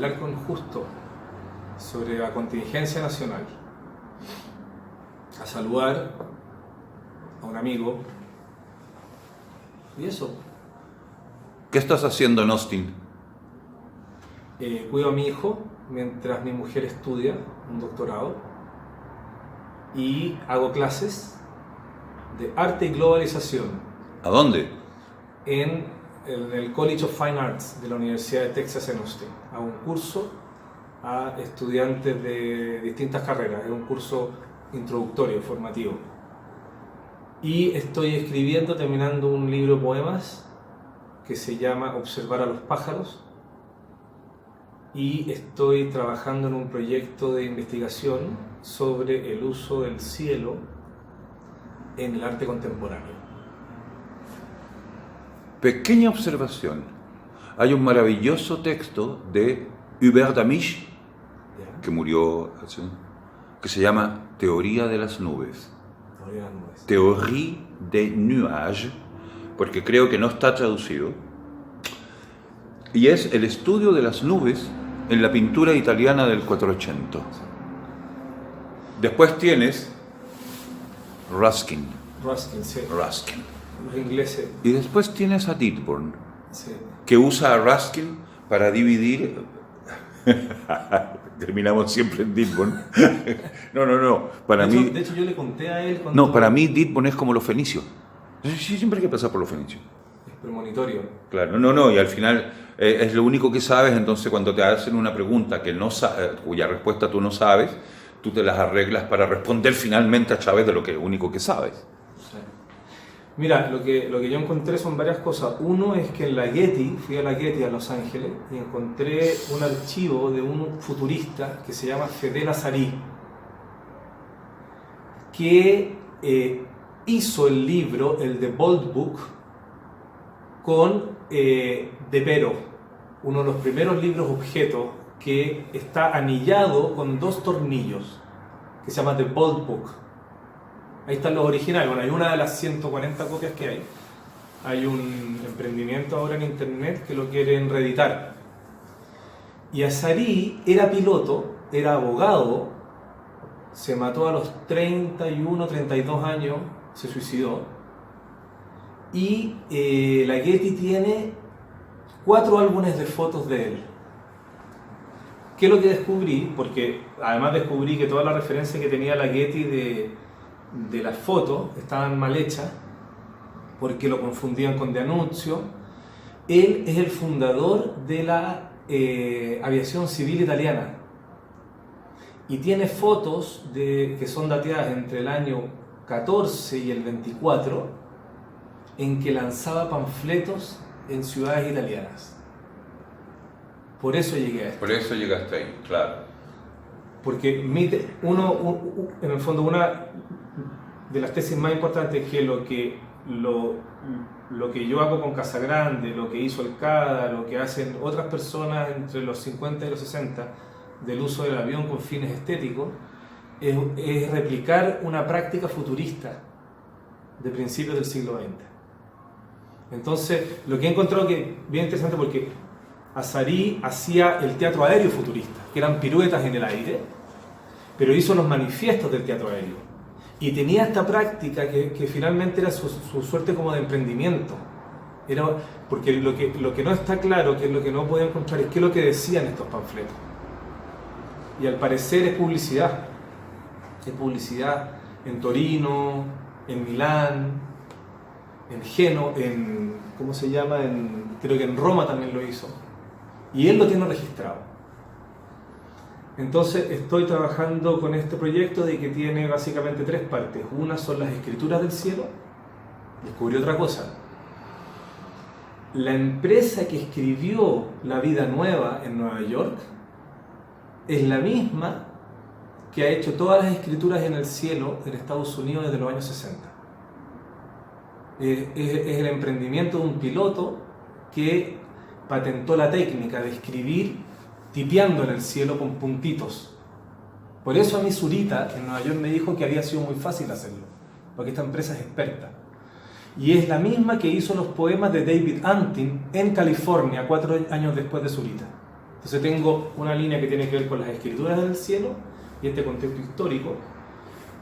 hablar con Justo sobre la contingencia nacional, a saludar a un amigo y eso. ¿Qué estás haciendo en Austin? Cuido a mi hijo mientras mi mujer estudia un doctorado y hago clases de arte y globalización ¿A dónde? en el College of Fine Arts de la Universidad de Texas en Austin. Hago un curso a estudiantes de distintas carreras, es un curso introductorio, formativo. Y estoy escribiendo, terminando un libro de poemas que se llama Observar a los pájaros, y estoy trabajando en un proyecto de investigación sobre el uso del cielo en el arte contemporáneo. Pequeña observación. Hay un maravilloso texto de Hubert Damisch, que murió hace que se llama Teoría de las nubes. Théorie des nuages, porque creo que no está traducido. Y es el estudio de las nubes en la pintura italiana del 480. Después tienes Ruskin. Ruskin, sí. Ruskin. Los ingleses. Y después tienes a Dithborn, Sí. que usa a Ruskin para dividir. Terminamos siempre en Dithborn. No. Para mí. De hecho, yo le conté a él cuando. No, para mí Dithborn es como los fenicios. Sí, siempre hay que pasar por los fenicios. Es premonitorio. Claro, no, y al final es lo único que sabes, entonces cuando te hacen una pregunta que no cuya respuesta tú no sabes, tú te las arreglas para responder finalmente a través de lo único que sabes. Sí. Mira, lo que yo encontré son varias cosas. Uno es que en la Getty, fui a la Getty a Los Ángeles y encontré un archivo de un futurista que se llama Fedel Azari, que hizo el libro, el The Bold Book, con De Pero, uno de los primeros libros objeto que está anillado con 2 tornillos, que se llama The Bold Book. Ahí están los originales. Bueno, hay una de las 140 copias que hay. Hay un emprendimiento ahora en internet que lo quieren reeditar. Y Azari era piloto, era abogado, se mató a los 31, 32 años, se suicidó. Y la Getty tiene 4 álbumes de fotos de él. ¿Qué es lo que descubrí? Porque además descubrí que toda la referencia que tenía la Getty de las fotos estaban mal hechas, porque lo confundían con De Annunzio. Él es el fundador de la aviación civil italiana y tiene fotos que son dateadas entre el año 14 y el 24, en que lanzaba panfletos en ciudades italianas. Por eso llegué a esto. Por eso llegaste ahí, claro. Porque en el fondo, una de las tesis más importantes es que lo que yo hago con Casagrande, lo que hizo el CADA, lo que hacen otras personas entre los 50 y los 60 del uso del avión con fines estéticos, es replicar una práctica futurista de principios del siglo XX. Entonces, lo que he encontrado que es bien interesante, porque Azari hacía el teatro aéreo futurista, que eran piruetas en el aire, pero hizo los manifiestos del teatro aéreo. Y tenía esta práctica que finalmente era su suerte como de emprendimiento. Porque lo que no está claro, que es lo que no puedo encontrar, es qué es lo que decían estos panfletos. Y al parecer es publicidad. Es publicidad en Torino, en Milán, en Génova, ¿cómo se llama? Creo que en Roma también lo hizo. Y él lo tiene registrado. Entonces estoy trabajando con este proyecto de que tiene básicamente 3 partes. Una son las escrituras del cielo. Descubrí otra cosa. La empresa que escribió La Vida Nueva en Nueva York es la misma que ha hecho todas las escrituras en el cielo en Estados Unidos desde los años 60. Es el emprendimiento de un piloto que patentó la técnica de escribir tipeando en el cielo con puntitos. Por eso a mí Zurita en Nueva York me dijo que había sido muy fácil hacerlo, porque esta empresa es experta. Y es la misma que hizo los poemas de David Antin en California 4 años después de Zurita. Entonces tengo una línea que tiene que ver con las escrituras del cielo y este contexto histórico,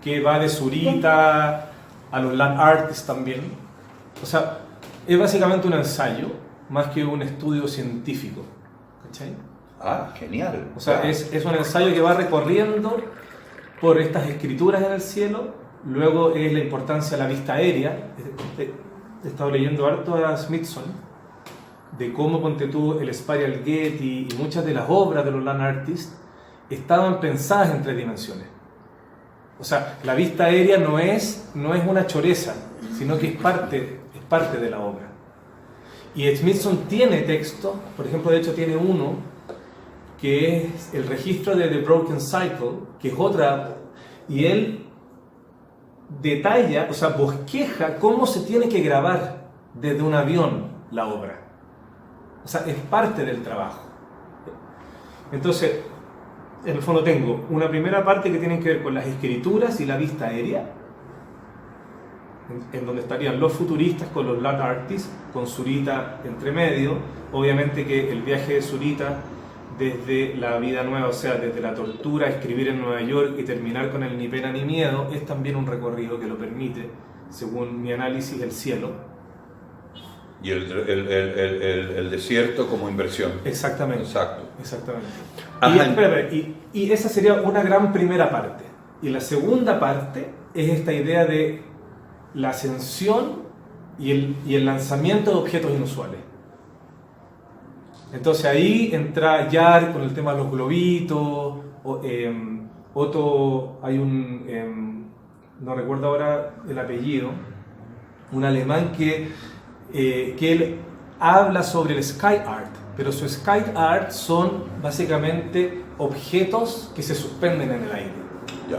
que va de Zurita a los land artists también. O sea, es básicamente un ensayo más que un estudio científico. ¿Cachai? Ah, genial. O sea, es un ensayo que va recorriendo por estas escrituras en el cielo. Luego es la importancia de la vista aérea. He estado leyendo harto a Smithson de cómo, ponte tú, el Spiral Getty y muchas de las obras de los land artists estaban pensadas en 3 dimensiones. O sea, la vista aérea no es una choreza, sino que es parte de la obra. Y Smithson tiene texto, por ejemplo, de hecho tiene uno que es el registro de The Broken Cycle, que es otra, y él detalla, o sea, bosqueja cómo se tiene que grabar desde un avión la obra. O sea, es parte del trabajo. Entonces, en el fondo tengo una primera parte que tiene que ver con las escrituras y la vista aérea, en donde estarían los futuristas con los land artists, con Zurita entre medio. Obviamente que el viaje de Zurita desde la vida nueva, o sea, desde la tortura, escribir en Nueva York y terminar con el ni pena ni miedo, es también un recorrido que lo permite, según mi análisis, el cielo. Y el desierto como inversión. Exactamente. Exacto. Exactamente. Y esa sería una gran primera parte. Y la segunda parte es esta idea de la ascensión y el lanzamiento de objetos inusuales. Entonces ahí entra Jarre con el tema de los globitos, Otto, hay no recuerdo ahora el apellido, un alemán que él habla sobre el sky art, pero su sky art son básicamente objetos que se suspenden en el aire. Ya.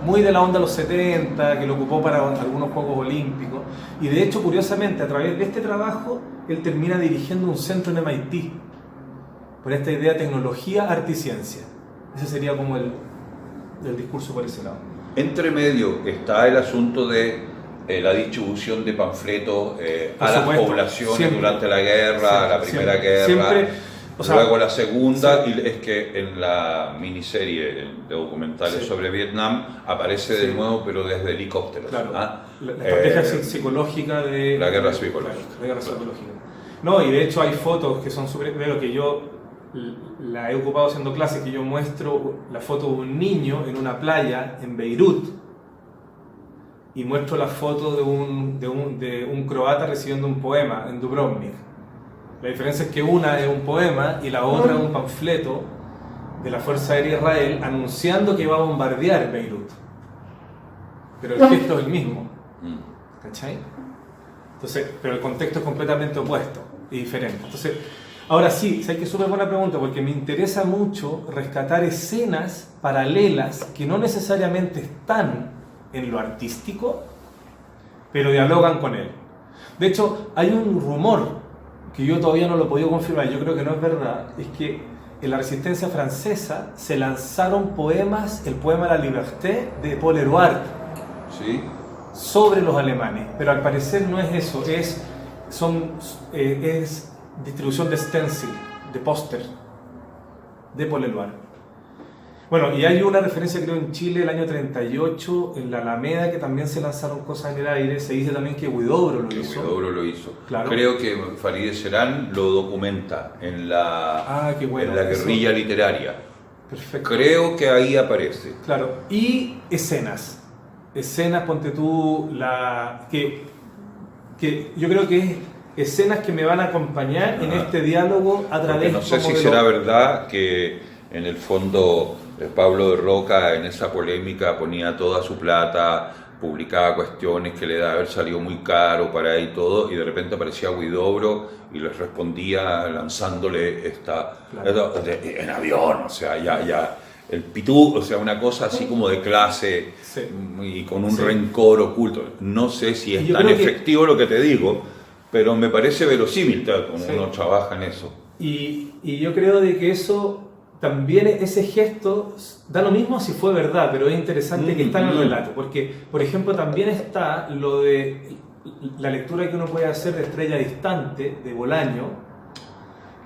Muy de la onda de los 70, que lo ocupó para algunos Juegos Olímpicos. Y de hecho, curiosamente, a través de este trabajo, él termina dirigiendo un centro en MIT, por esta idea de tecnología, arte y ciencia. Ese sería como el discurso por ese lado. Entre medio está el asunto de la distribución de panfletos a las poblaciones siempre, durante la guerra, la primera guerra. Siempre, luego la segunda, y es que en la miniserie de documentales sobre Vietnam aparece de nuevo, pero desde helicópteros. Claro, la estrategia psicológica de la guerra psicológica. La guerra psicológica. No, y de hecho hay fotos que son súper... Veo que yo la he ocupado haciendo clases, que yo muestro la foto de un niño en una playa en Beirut y muestro la foto de un croata recibiendo un poema en Dubrovnik. La diferencia es que una es un poema y la otra es un panfleto de la Fuerza Aérea Israel anunciando que iba a bombardear Beirut. Pero el gesto es el mismo. ¿Cachai? Entonces, pero el contexto es completamente opuesto y diferente. Entonces, ahora sí, ¿sabes qué? Súper buena pregunta, porque me interesa mucho rescatar escenas paralelas que no necesariamente están en lo artístico, pero dialogan con él. De hecho, hay un rumor que yo todavía no lo he podido confirmar, yo creo que no es verdad, es que en la Resistencia francesa se lanzaron poemas, el poema La Liberté de Paul Eluard, ¿sí?, sobre los alemanes, pero al parecer no es eso, es distribución de stencil, de póster, de Paul Eluard. Bueno, y hay una referencia, creo, en Chile, el año 38, en la Alameda, que también se lanzaron cosas en el aire. Se dice también que Huidobro lo hizo. Huidobro lo hizo. Claro. Creo que Farideh Serán lo documenta en la guerrilla literaria. Perfecto. Creo que ahí aparece. Claro. Y escenas. Escenas, ponte tú, que yo creo que es escenas que me van a acompañar en este diálogo a través de... No sé si será verdad que en el fondo Pablo de Roca en esa polémica ponía toda su plata, publicaba cuestiones que le debe haber salido muy caro para él y todo, y de repente aparecía Huidobro y les respondía lanzándole en avión, o sea, ya el pitú, o sea, una cosa así como de clase, sí, y con un rencor oculto. No sé si es tan efectivo lo que te digo, pero me parece verosímil como uno trabaja en eso. Y yo creo de que eso... También ese gesto, da lo mismo si fue verdad, pero es interesante que está en el relato, porque, por ejemplo, también está lo de la lectura que uno puede hacer de Estrella Distante, de Bolaño,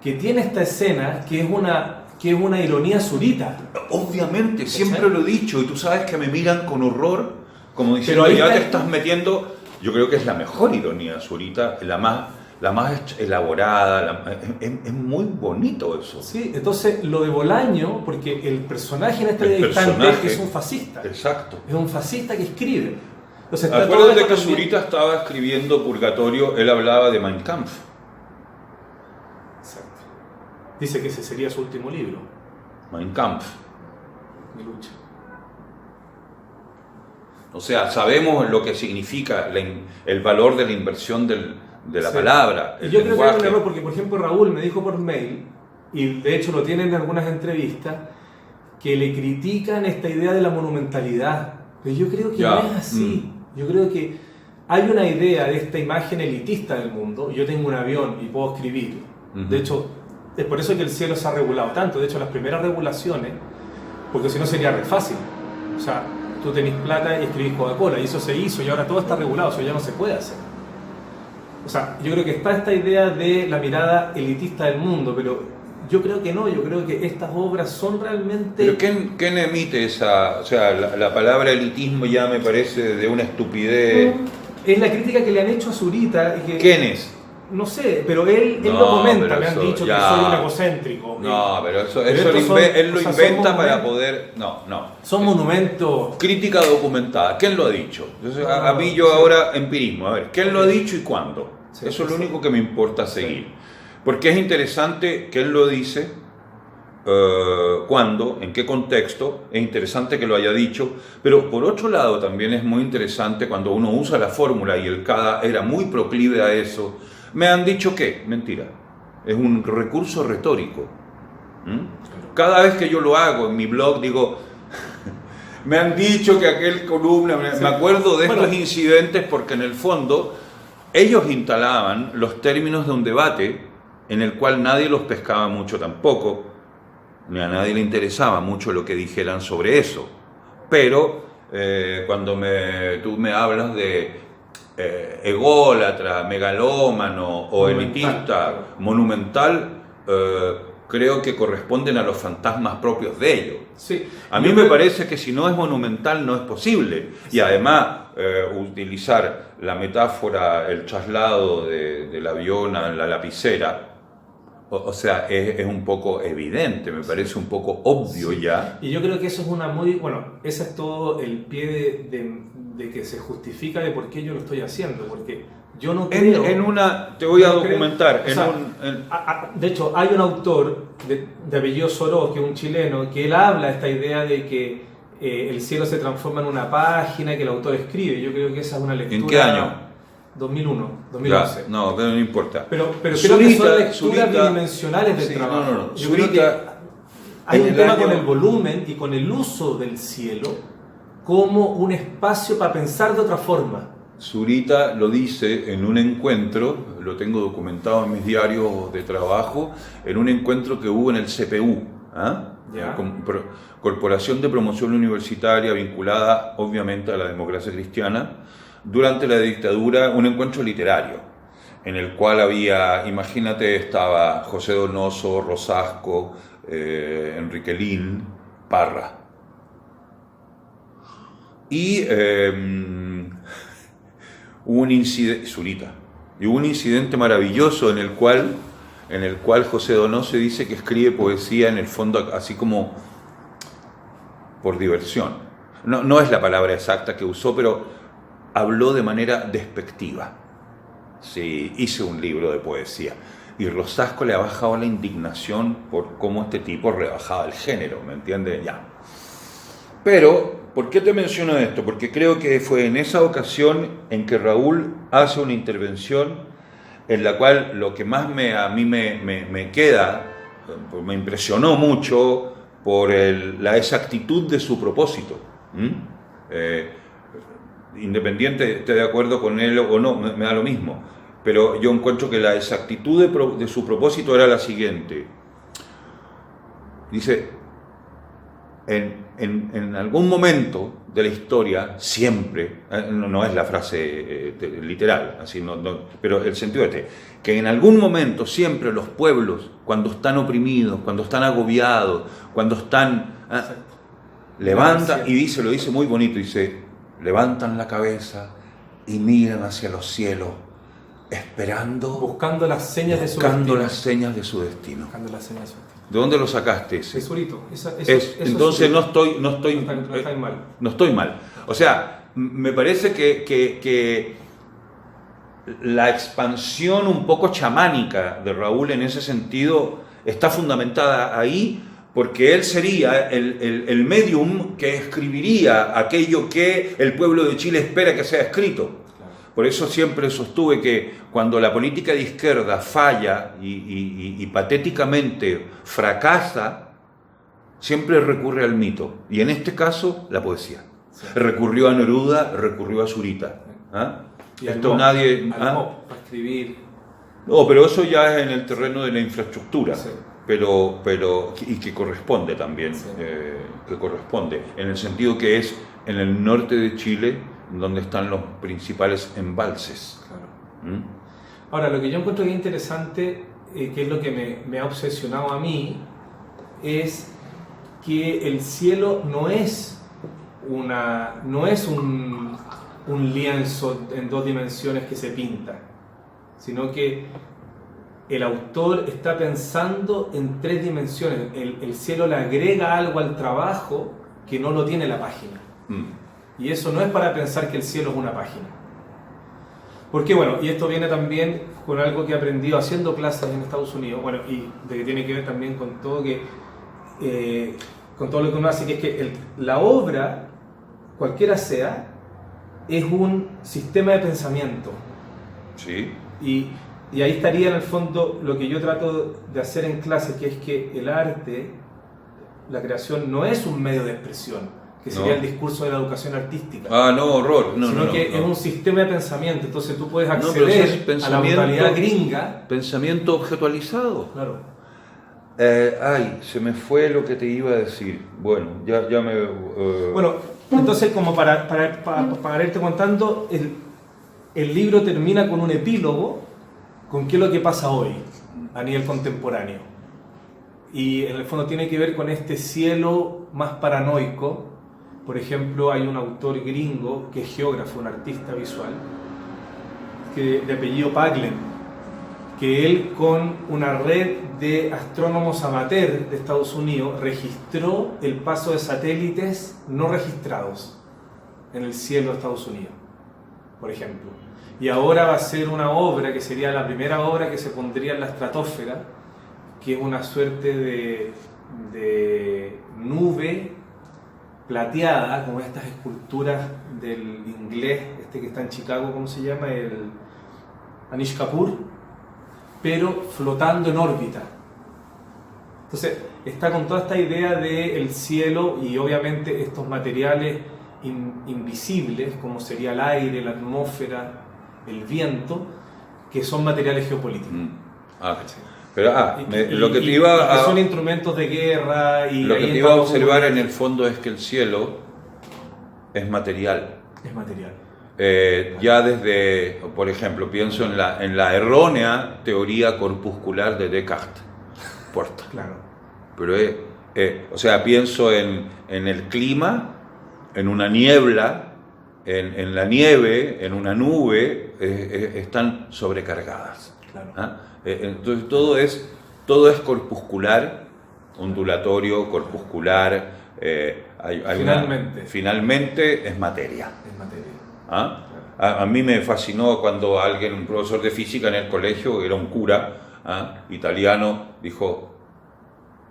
que tiene esta escena que es una ironía zurita. Obviamente, siempre lo he dicho, y tú sabes que me miran con horror, como diciendo, Pero ahí ya está- te estás metiendo. Yo creo que es la mejor ironía zurita, la más elaborada, es muy bonito eso. Sí, entonces lo de Bolaño, porque el personaje en este El instante personaje. es un fascista. Exacto. Es un fascista que escribe. Entonces, está todo Acuérdate esto que también- Zurita estaba escribiendo Purgatorio, él hablaba de Mein Kampf. Exacto. Dice que ese sería su último libro, Mein Kampf. Mi lucha. O sea, sabemos lo que significa el valor de la inversión de la Sí. palabra, Y el yo creo que hay un lenguaje. error, porque por ejemplo Raúl me dijo por mail, y de hecho lo tienen en algunas entrevistas, que le critican esta idea de la monumentalidad. Pero yo creo que Ya. no es así. Yo creo que hay una idea de esta imagen elitista del mundo. Yo tengo un avión y puedo escribir. Ujú. De hecho, es por eso que el cielo se ha regulado tanto. De hecho, las primeras regulaciones, porque si no sería re fácil. O sea, tú tenés plata y escribís Coca-Cola, y eso se hizo, y ahora todo está regulado, eso ya no se puede hacer. O sea, yo creo que está esta idea de la mirada elitista del mundo, pero yo creo que no, yo creo que estas obras son realmente... Pero ¿quién emite esa? O sea, la palabra elitismo ya me parece de una estupidez. Es la crítica que le han hecho a Zurita. Y que, ¿Quién es? No sé, pero él No, lo comenta, pero me han eso dicho ya- que soy un egocéntrico. No, pero eso Pero lo estos son- él lo o sea, inventa son para monumentos. poder. No. Son monumentos... Crítica documentada. ¿Quién lo ha dicho? Entonces, a mí yo Sí. ahora empirismo. A ver, ¿quién lo ha dicho y cuándo? Sí, Eso es lo sí. único que me importa seguir. Porque es interesante que él lo dice, cuándo, en qué contexto. Es interesante que lo haya dicho. Pero por otro lado también es muy interesante cuando uno usa la fórmula y el CADA era muy proclive a eso. Me han dicho que, mentira, es un recurso retórico. ¿Mm? Cada vez que yo lo hago en mi blog digo, me han dicho que aquel columna, Sí. me acuerdo de Bueno. estos incidentes porque en el fondo ellos instalaban los términos de un debate en el cual nadie los pescaba mucho tampoco, ni a nadie le interesaba mucho lo que dijeran sobre eso. Pero cuando tú me hablas de ególatra, megalómano o Monumental, elitista, claro. monumental, creo que corresponden a los fantasmas propios de ellos. Sí. A mí Yo me creo- parece que si no es monumental no es posible. Y además utilizar la metáfora, el traslado del avión a la lapicera, o sea, es un poco evidente, me parece un poco obvio ya. Y yo creo que eso es una muy... Bueno, ese es todo el pie de que se justifica de por qué yo lo estoy haciendo, porque yo no creo... Te voy a no creo- documentar, o sea, de hecho, hay un autor de apellido Soró, que es un chileno, que él habla de esta idea de que el cielo se transforma en una página que el autor escribe. Yo creo que esa es una lectura... ¿En qué año? 2001, 2011. Ya, no, pero no importa. Pero creo que Zurita- son lecturas Zurita- bidimensionales del sí, trabajo. no. Yo creo que Zurita, hay en un el tema año- con el volumen y con el uso del cielo como un espacio para pensar de otra forma. Zurita lo dice en un encuentro, lo tengo documentado en mis diarios de trabajo, en un encuentro que hubo en el CPU, Ya. Corporación de Promoción Universitaria, vinculada obviamente a la democracia cristiana, durante la dictadura, un encuentro literario, en el cual había, imagínate, estaba José Donoso, Rosasco, Enrique Lin, Parra. Y hubo un incidente, Zurita, y hubo un incidente maravilloso en el cual José Donoso dice que escribe poesía en el fondo así como por diversión. No es la palabra exacta que usó, pero habló de manera despectiva. Sí, hice un libro de poesía. Y Rosasco le ha bajado la indignación por cómo este tipo rebajaba el género, ¿me entiendes? Ya. Pero, ¿por qué te menciono esto? Porque creo que fue en esa ocasión en que Raúl hace una intervención en la cual lo que más a mí me queda, me impresionó mucho por la exactitud de su propósito. Independiente esté de acuerdo con él o no, me da lo mismo. Pero yo encuentro que la exactitud de su propósito era la siguiente. Dice, en algún momento de la historia siempre, no es la frase literal, así pero el sentido es que en algún momento siempre los pueblos, cuando están oprimidos, cuando están agobiados, cuando están... levantan, y lo dice muy bonito, dice, levantan la cabeza y miran hacia los cielos, esperando... Buscando las señas de su destino. Buscando las señas de su destino. Buscando las señas de su destino. ¿De dónde lo sacaste ese? Es Surito. Entonces no estoy mal. No estoy mal. O sea, me parece que la expansión un poco chamánica de Raúl en ese sentido está fundamentada ahí, porque él sería el medium que escribiría aquello que el pueblo de Chile espera que sea escrito. Por eso siempre sostuve que cuando la política de izquierda falla y patéticamente fracasa, siempre recurre al mito. Y en este caso, la poesía. Sí. Recurrió a Neruda, recurrió a Zurita. ¿Ah? Y esto para escribir. No, pero eso ya es en el terreno de la infraestructura. Sí. Pero y que corresponde también, sí. Que corresponde, en el sentido que es en el norte de Chile donde están los principales embalses. Claro. Ahora, lo que yo encuentro que es interesante, que es lo que me ha obsesionado a mí, es que el cielo no es un lienzo en 2 dimensiones que se pinta, sino que el autor está pensando en 3 dimensiones. El cielo le agrega algo al trabajo que no lo tiene la página. Y eso no es para pensar que el cielo es una página. Porque bueno, y esto viene también con algo que he aprendido haciendo clases en Estados Unidos, bueno, y de que tiene que ver también con todo con todo lo que uno hace, que es que la obra, cualquiera sea, es un sistema de pensamiento. Sí. Y ahí estaría en el fondo lo que yo trato de hacer en clase, que es que el arte, la creación, no es un medio de expresión, que sería el discurso de la educación artística. No, horror. Sino que es un sistema de pensamiento, entonces tú puedes acceder a la mentalidad gringa. Pensamiento objetualizado. Claro. Se me fue lo que te iba a decir. Bueno, ya me... Bueno, entonces como para irte contando, el libro termina con un epílogo, con qué es lo que pasa hoy, a nivel contemporáneo. Y en el fondo tiene que ver con este cielo más paranoico. Por ejemplo, hay un autor gringo que es geógrafo, un artista visual, de apellido Paglen, que él con una red de astrónomos amateur de Estados Unidos registró el paso de satélites no registrados en el cielo de Estados Unidos, por ejemplo. Y ahora va a ser una obra que sería la primera obra que se pondría en la estratosfera, que es una suerte de nube plateada, como estas esculturas del inglés, que está en Chicago, ¿cómo se llama? El Anish Kapoor, pero flotando en órbita. Entonces, está con toda esta idea del cielo y obviamente estos materiales invisibles, como sería el aire, la atmósfera, el viento, que son materiales geopolíticos. Pero lo que te iba que son instrumentos de guerra y lo que te iba a observar en el fondo es que el cielo es material. Es material. Ya desde, por ejemplo, pienso en la errónea teoría corpuscular de Descartes. Claro. Pero o sea, pienso en el clima, en una niebla, en la nieve, en una nube, están sobrecargadas. Claro. Entonces todo es corpuscular, ondulatorio, corpuscular. Finalmente es materia. Es materia. A mí me fascinó cuando un profesor de física en el colegio, era un cura italiano, dijo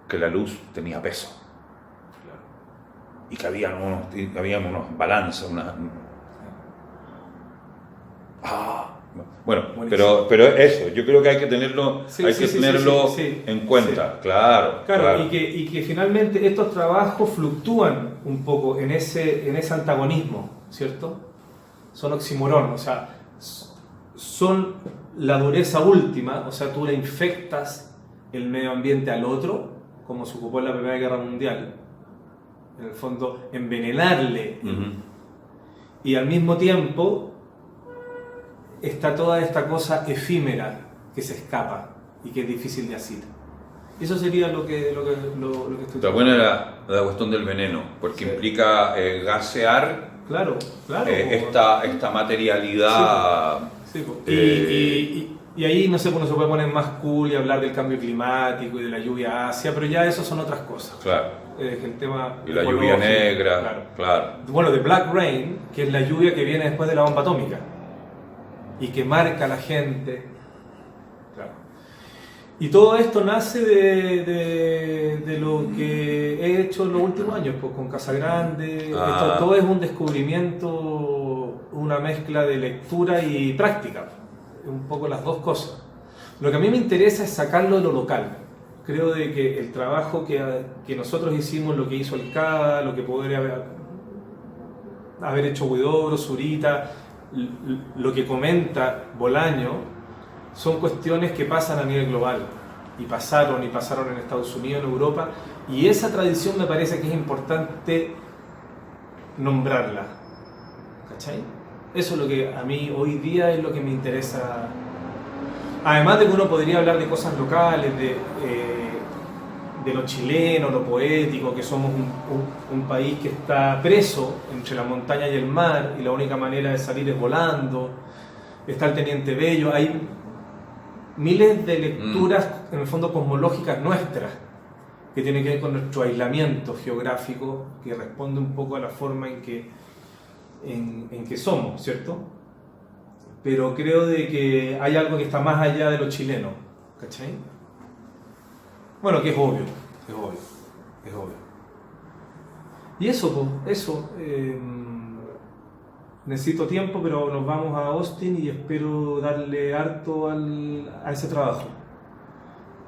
que la luz tenía peso. Y que habían unos balanzas, bueno, pero eso, yo creo que hay que tenerlo, en cuenta, sí. Claro. Y que finalmente estos trabajos fluctúan un poco en ese antagonismo, ¿cierto? Son oxímoron, o sea, son la dureza última, o sea, tú le infectas el medio ambiente al otro, como se ocupó en la Primera Guerra Mundial, en el fondo envenenarle. Ujú. Y al mismo tiempo está toda esta cosa efímera que se escapa y que es difícil de asir. Eso sería lo que estoy Está buena la cuestión del veneno, porque Sí. implica gasear Claro, claro. esta materialidad. Sí, po. Eh, y ahí, no sé, uno se puede poner más cool y hablar del cambio climático y de la lluvia ácida, pero ya eso son otras cosas. Claro. El tema Y la lluvia ecológico, negra, claro. claro. Bueno, de Black Rain, que es la lluvia que viene después de la bomba atómica y que marca a la gente. Claro. Y todo esto nace de lo que he hecho en los últimos años, pues con Casagrande. Ah. Todo es un descubrimiento, una mezcla de lectura y práctica, un poco las dos cosas. Lo que a mí me interesa es sacarlo de lo local. Creo de que el trabajo que nosotros hicimos, lo que hizo el CADA, lo que podría haber hecho Huidobro, Zurita, lo que comenta Bolaño, son cuestiones que pasan a nivel global y pasaron en Estados Unidos, en Europa, y esa tradición me parece que es importante nombrarla, ¿cachai? Eso es lo que a mí hoy día es lo que me interesa, además de que uno podría hablar de cosas locales, de lo chileno, lo poético, que somos un país que está preso entre la montaña y el mar y la única manera de salir es volando. Está el Teniente Bello, hay miles de lecturas en el fondo cosmológicas nuestras que tienen que ver con nuestro aislamiento geográfico, que responde un poco a la forma en que somos, ¿cierto? Pero creo de que hay algo que está más allá de lo chileno, ¿cachai? Bueno, que es obvio. Y eso, necesito tiempo, pero nos vamos a Austin y espero darle harto a ese trabajo.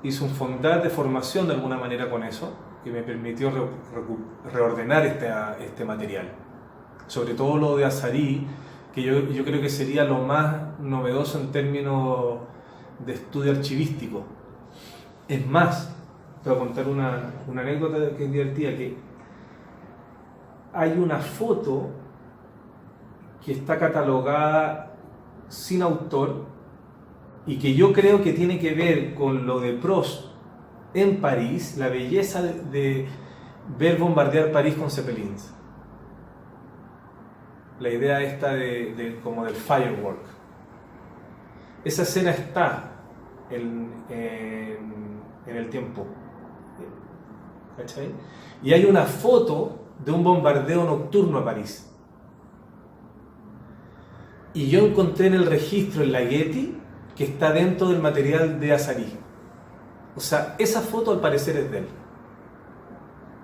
Hice un fondar de formación de alguna manera con eso, que me permitió reordenar este material. Sobre todo lo de Azarí, que yo creo que sería lo más novedoso en términos de estudio archivístico. Es más, te voy a contar una anécdota que es divertida, que hay una foto que está catalogada sin autor y que yo creo que tiene que ver con lo de Prost en París, la belleza de ver bombardear París con Zeppelins. La idea esta como del firework. Esa escena está en el tiempo, ¿cachai? Y hay una foto de un bombardeo nocturno a París. Y yo encontré en el registro en la Getty que está dentro del material de Azarí. O sea, esa foto al parecer es de él,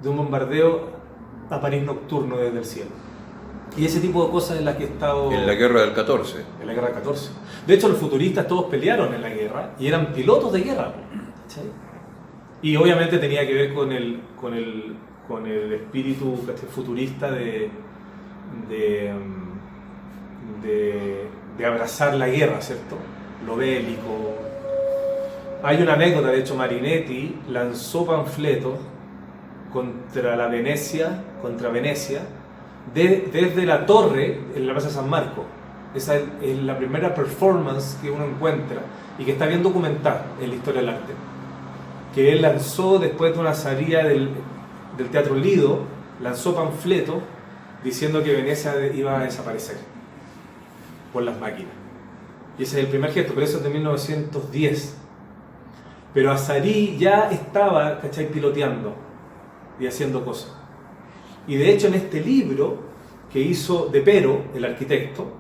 de un bombardeo a París nocturno desde el cielo. Y ese tipo de cosas en las que he estado... En la guerra del 14. En la guerra del 14. De hecho, los futuristas todos pelearon en la guerra y eran pilotos de guerra, ¿cachai? Y obviamente tenía que ver con el espíritu futurista de abrazar la guerra, ¿cierto? Lo bélico. Hay una anécdota, de hecho, Marinetti lanzó panfletos contra Venecia, desde la torre en la Plaza San Marco. Esa es la primera performance que uno encuentra y que está bien documentada en la historia del arte. Que él lanzó después de una salida del Teatro Lido, lanzó panfletos diciendo que Venecia iba a desaparecer por las máquinas. Y ese es el primer gesto, pero eso es de 1910. Pero Azarí ya estaba, ¿cachai?, piloteando y haciendo cosas. Y de hecho en este libro que hizo De Pero, el arquitecto,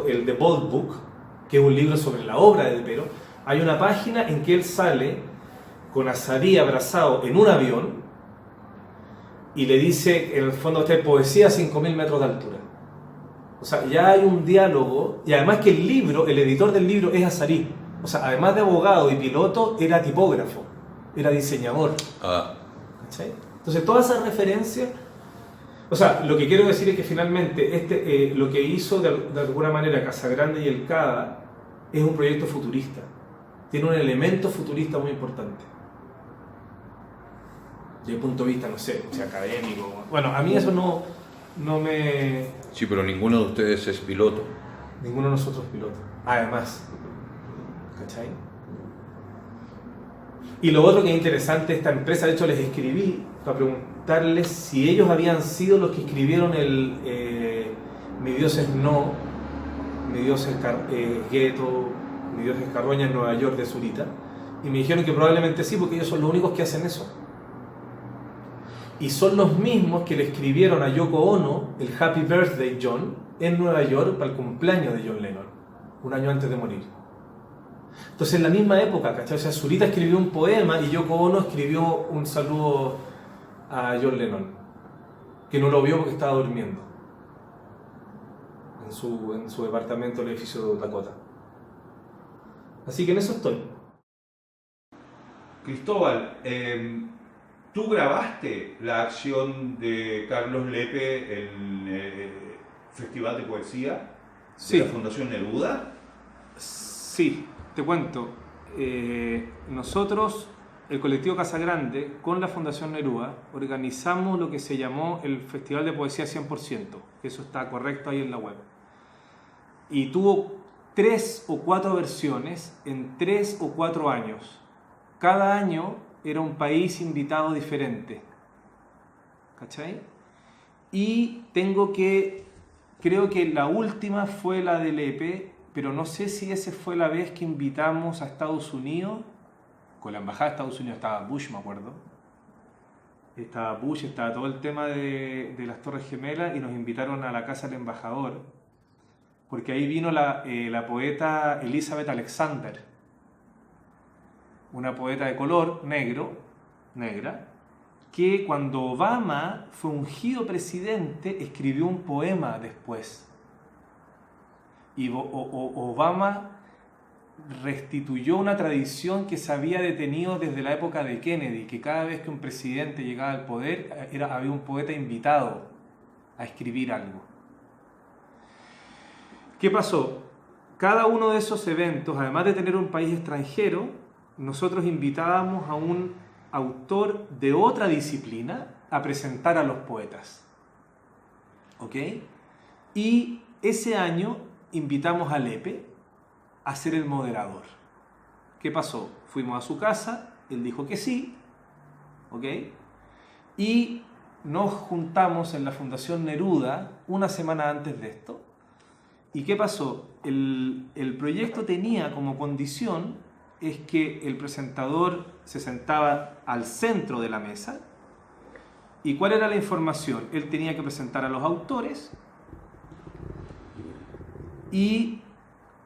el The Bold Book, que es un libro sobre la obra de De Pero, hay una página en que él sale con Azarí abrazado en un avión y le dice, en el fondo, a usted, poesía a 5.000 metros de altura. O sea, ya hay un diálogo, y además que el editor del libro es Azarí. O sea, además de abogado y piloto, era tipógrafo, era diseñador. ¿Cachai? Entonces, todas esas referencias... O sea, lo que quiero decir es que finalmente lo que hizo de alguna manera Casagrande y el CADA es un proyecto futurista. Tiene un elemento futurista muy importante. desde el punto de vista, no sé, o sea, académico. Bueno, a mí eso no me... Sí, pero ninguno de ustedes es piloto. Ninguno de nosotros piloto. Además, ¿cachai? Y lo otro que es interesante, esta empresa, de hecho les escribí para preguntarles si ellos habían sido los que escribieron Mi Dios es No, Mi Dios es Gueto, Mi Dios es Carroña en Nueva York de Zurita. Y me dijeron que probablemente sí, porque ellos son los únicos que hacen eso. Y son los mismos que le escribieron a Yoko Ono el Happy Birthday John en Nueva York para el cumpleaños de John Lennon, un año antes de morir. Entonces en la misma época, ¿cachai? O sea, Zurita escribió un poema y Yoko Ono escribió un saludo a John Lennon, que no lo vio porque estaba durmiendo en su departamento, el edificio de Dakota. Así que en eso estoy. Cristóbal, ¿tú grabaste la acción de Carlos Lepe en el Festival de Poesía Sí. de la Fundación Neruda? Sí, te cuento. Nosotros, el colectivo Casa Grande, con la Fundación Neruda, organizamos lo que se llamó el Festival de Poesía 100%, que eso está correcto ahí en la web. Y tuvo 3 o 4 versiones en 3 o 4 años. Cada año era un país invitado diferente. ¿Cachai? Y creo que la última fue la del Lepe, pero no sé si esa fue la vez que invitamos a Estados Unidos. Con la embajada de Estados Unidos estaba Bush, me acuerdo. Estaba Bush, estaba todo el tema de las Torres Gemelas y nos invitaron a la casa del embajador, porque ahí vino la poeta Elizabeth Alexander, una poeta de color negra, que cuando Obama fue ungido presidente escribió un poema después. Y Obama restituyó una tradición que se había detenido desde la época de Kennedy, que cada vez que un presidente llegaba al poder había un poeta invitado a escribir algo. ¿Qué pasó? Cada uno de esos eventos, además de tener un país extranjero, nosotros invitábamos a un autor de otra disciplina a presentar a los poetas. ¿Ok? Y ese año invitamos a Lepe a ser el moderador. ¿Qué pasó? Fuimos a su casa, él dijo que sí, ¿ok? Y nos juntamos en la Fundación Neruda una semana antes de esto. ¿Y qué pasó? El proyecto tenía como condición es que el presentador se sentaba al centro de la mesa. ¿Y cuál era la información? Él tenía que presentar a los autores y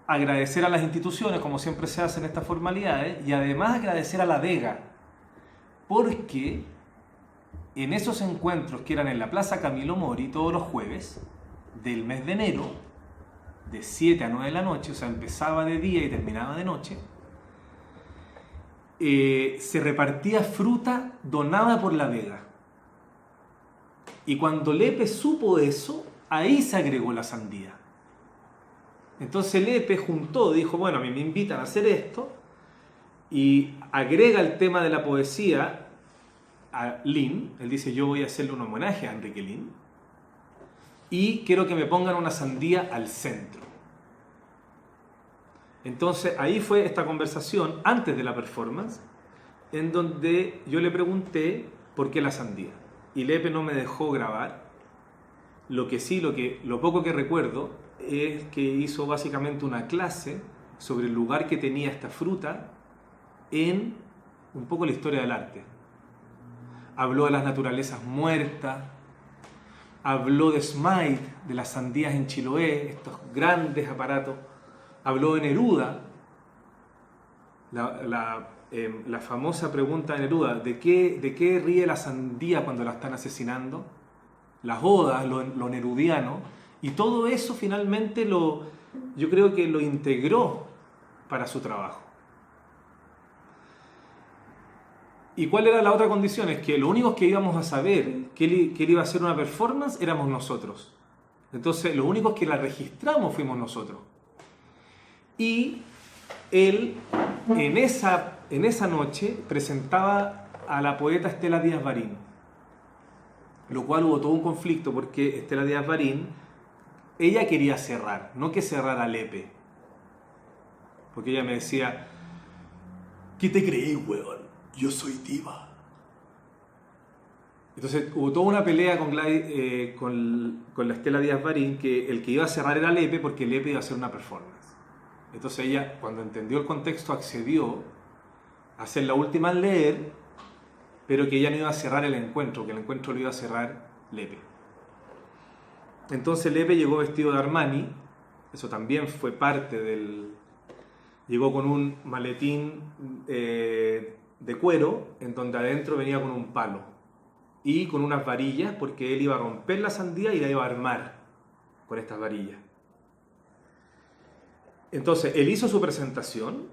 agradecer a las instituciones, como siempre se hacen estas formalidades, y además agradecer a la Vega, porque en esos encuentros que eran en la Plaza Camilo Mori todos los jueves del mes de enero, de 7 a 9 de la noche, o sea, empezaba de día y terminaba de noche, se repartía fruta donada por la Vega. Y cuando Lepe supo eso, ahí se agregó la sandía. Entonces Lepe dijo, bueno, a mí me invitan a hacer esto, y agrega el tema de la poesía a Lin. Él dice, yo voy a hacerle un homenaje a Enrique Lin, y quiero que me pongan una sandía al centro. Entonces ahí fue esta conversación antes de la performance, en donde yo le pregunté por qué la sandía. Y Lepe no me dejó grabar. Lo poco que recuerdo es que hizo básicamente una clase sobre el lugar que tenía esta fruta en un poco la historia del arte. Habló de las naturalezas muertas, habló de Smythe, de las sandías en Chiloé, estos grandes aparatos. Habló de Neruda, la famosa pregunta de Neruda, ¿de qué ríe la sandía cuando la están asesinando? Las odas, lo nerudiano, y todo eso finalmente yo creo que lo integró para su trabajo. ¿Y cuál era la otra condición? Es que lo únicos que íbamos a saber que él iba a hacer una performance éramos nosotros. Entonces, los únicos que la registramos fuimos nosotros. Y él, en esa noche, presentaba a la poeta Estela Díaz Barín, lo cual hubo todo un conflicto porque Estela Díaz Barín, ella quería cerrar, no que cerrara Lepe, porque ella me decía, ¿qué te creí, weón? Yo soy diva. Entonces hubo toda una pelea con la Estela Díaz Barín, que el que iba a cerrar era Lepe, porque Lepe iba a hacer una performance. Entonces ella, cuando entendió el contexto, accedió a hacer la última en leer, pero que ella no iba a cerrar el encuentro, que el encuentro lo iba a cerrar Lepe. Entonces Lepe llegó vestido de Armani, eso también fue parte del... Llegó con un maletín de cuero, en donde adentro venía con un palo y con unas varillas, porque él iba a romper la sandía y la iba a armar con estas varillas. Entonces, él hizo su presentación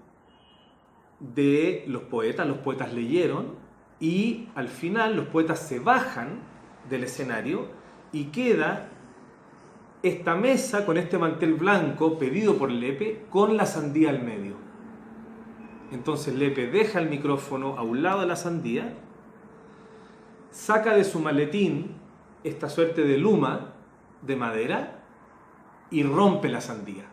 de los poetas leyeron, y al final los poetas se bajan del escenario y queda esta mesa con este mantel blanco pedido por Lepe con la sandía al medio. Entonces Lepe deja el micrófono a un lado de la sandía, saca de su maletín esta suerte de luma de madera y rompe la sandía.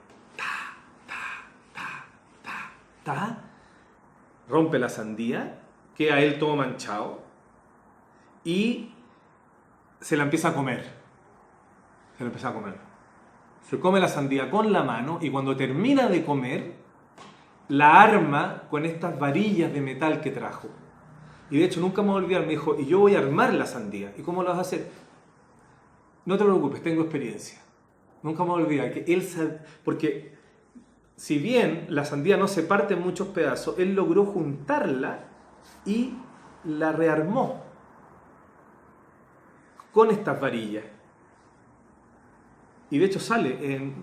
Rompe la sandía, queda él todo manchado y se la empieza a comer. Se come la sandía con la mano y cuando termina de comer, la arma con estas varillas de metal que trajo. Y de hecho nunca me voy a olvidar, me dijo, y yo voy a armar la sandía. ¿Y cómo lo vas a hacer? No te preocupes, tengo experiencia. Nunca me voy a olvidar que él sabe, porque si bien la sandía no se parte en muchos pedazos, él logró juntarla y la rearmó con estas varillas. Y de hecho sale en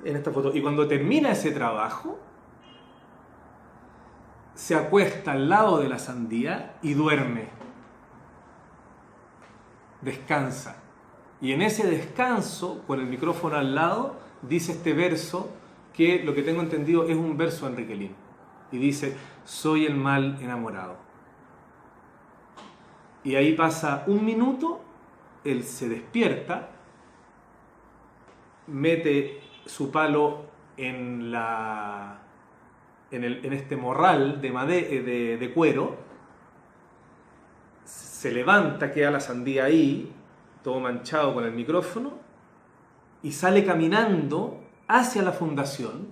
esta foto. Y cuando termina ese trabajo, se acuesta al lado de la sandía y duerme. Descansa. Y en ese descanso, con el micrófono al lado, dice este verso, que lo que tengo entendido es un verso de Enrique Lin. Y dice, soy el mal enamorado. Y ahí pasa un minuto, él se despierta, mete su palo en este morral de cuero, se levanta, queda la sandía ahí, todo manchado con el micrófono, y sale caminando hacia la fundación,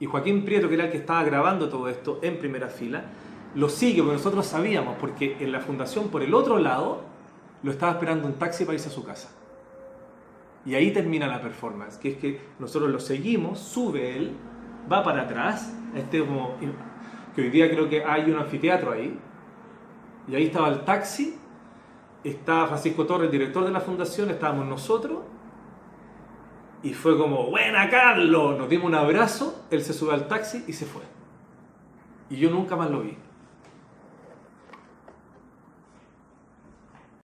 y Joaquín Prieto, que era el que estaba grabando todo esto en primera fila, lo sigue, porque nosotros sabíamos, porque en la fundación por el otro lado lo estaba esperando un taxi para irse a su casa. Y ahí termina la performance, que es que nosotros lo seguimos, sube él, va para atrás, que hoy día creo que hay un anfiteatro ahí, y ahí estaba el taxi, estaba Francisco Torres, el director de la fundación, estábamos nosotros, y fue como, ¡buena Carlos! Nos dimos un abrazo, él se sube al taxi y se fue. Y yo nunca más lo vi.